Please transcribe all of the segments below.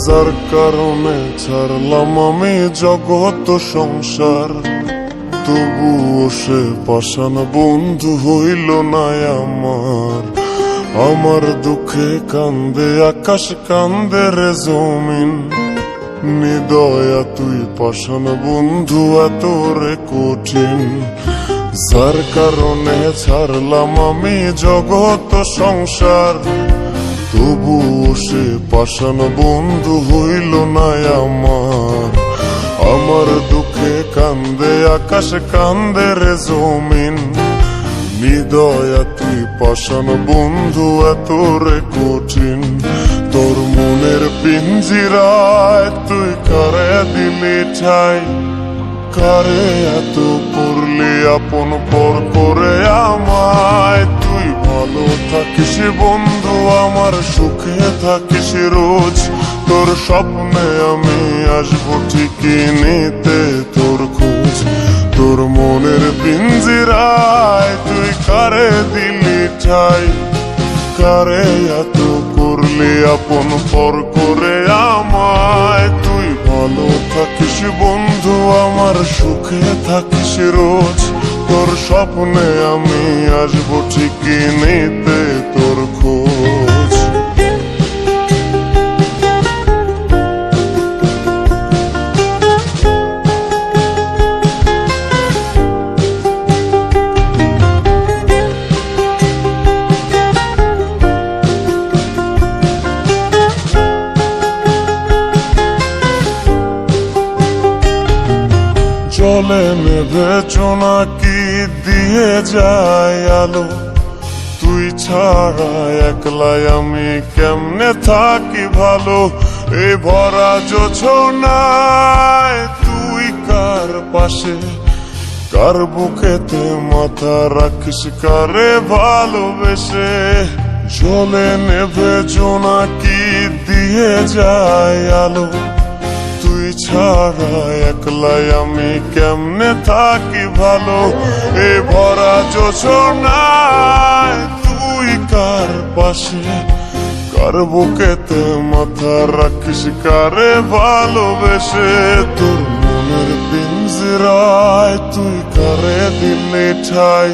যার কারণে ছাড়লাম আমি জগৎ সংসার, তবুও সে পাষাণ বন্ধু হইল না আমার। আমার দুঃখে কান্দে আকাশ, কান্দে রে জমিন, নিদয়া তুই পাষাণ বন্ধু এত রে কঠিন। যার কারণে ছাড়লাম আমি জগৎ সংসার, তবুও সে পাষাণ বন্ধু হইল না আমার। আমার দুঃখে কান্দে আকাশ, কান্দে রে জমিন, নিদয়া তুই পাষাণ বন্ধু এত রে কঠিন। তোর মনের পিঞ্জিরায় তুই কারে দিলি ঠাই, কারে এত করলি আপন পর করে আমায়। তুই ভালো থাকিস বন্ধু আমার, সুখে থাকিস রোজ, তোর স্বপ্নে আমি আসবো ঠিকই নিতে তোর খোঁজ। তোর মনের পিঞ্জিরায় তুই কারে দিলি ঠাই, কারে এত করলি আপন পর করে আমায়। তুই ভালো থাকিস বন্ধু আমার, সুখে থাকিস রোজ, তোর স্বপ্নে আমি আসবো ঠিকই নিতে তোর খোঁজ। জলে নেভে চোনাকি দিয়ে যায় আলো, তুই ছাড়া একলাই আমি কেমনে থাকি ভালো। এই ভরা জোছনায় তুই কার পাশে, কার বুকেতে মাথা রাখিস কারে ভালোবেসে। জলে নেভে জোনাকি দিয়ে যায় আলো, তুই ছাড়া একলাই আমি কেমনে থাকি ভালো। এ ভরা জোছনায় তুই কার পাশে, কার বুকেতে মাথা রাখিস কারে ভালোবেসে। তোর মনের পিঞ্জিরায় তুই কারে দিলি ঠাই,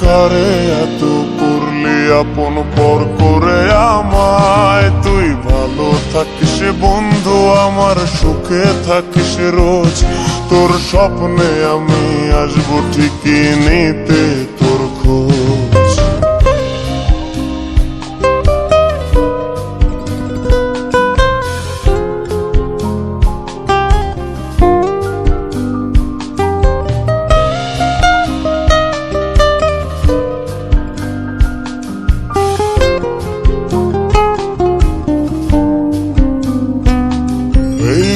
কারে এত করলি আপন পর করে আমায়। তুই ভালো থাকিস বন্ধু আমার, সুখে থাকিস রোজ, তোর স্বপ্নে আমি আসবো ঠিকই নিতে তোর খোঁজ।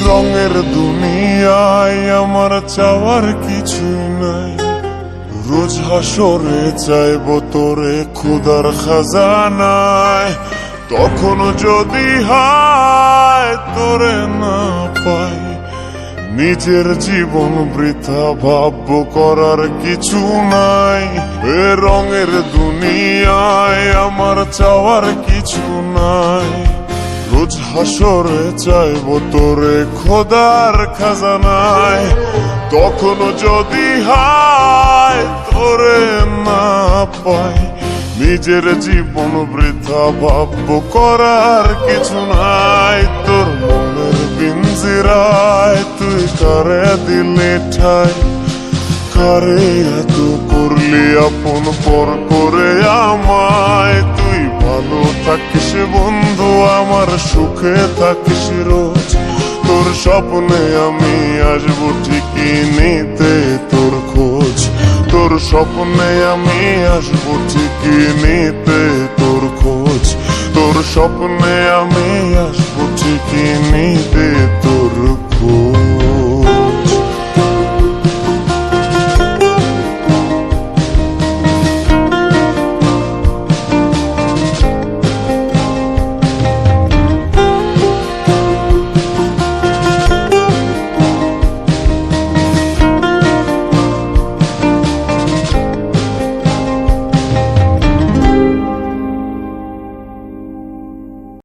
রঙের দুনিয়ায় আমার চাওয়ার কিছুই নাই, রোজ হাসরে চাইবো তোরে খুদার খাজানায়। তখন যদি হায় তোরে না পাই, নিজের জীবন বৃথা ভাববো করার কিছু নাই। এ রঙের দুনিয়ায় আমার চাওয়ার কিছু নাই, রোজ হাসরে চাইবো তোরে খোদার খাজানায়। তখন যদি হায় তোরে না পাই, নিজের জীবন বৃথা ভাববো করার কিছু নাই। তোর মনের পিঞ্জিরায় তুই কারে দিলি ঠাই, কারে এত করলি আপন পর করে আমায়। তুই ভালো থাকিস বন্ধু আমার, সুখে থাকিস রোজ, তোর স্বপ্নে আমি আসবো ঠিকই নিতে তোর খোঁজ। তোর স্বপ্নে আমি আসবো ঠিকই নিতে তোর খোঁজ, তোর স্বপ্নে আমি আসবো ঠিকই নিতে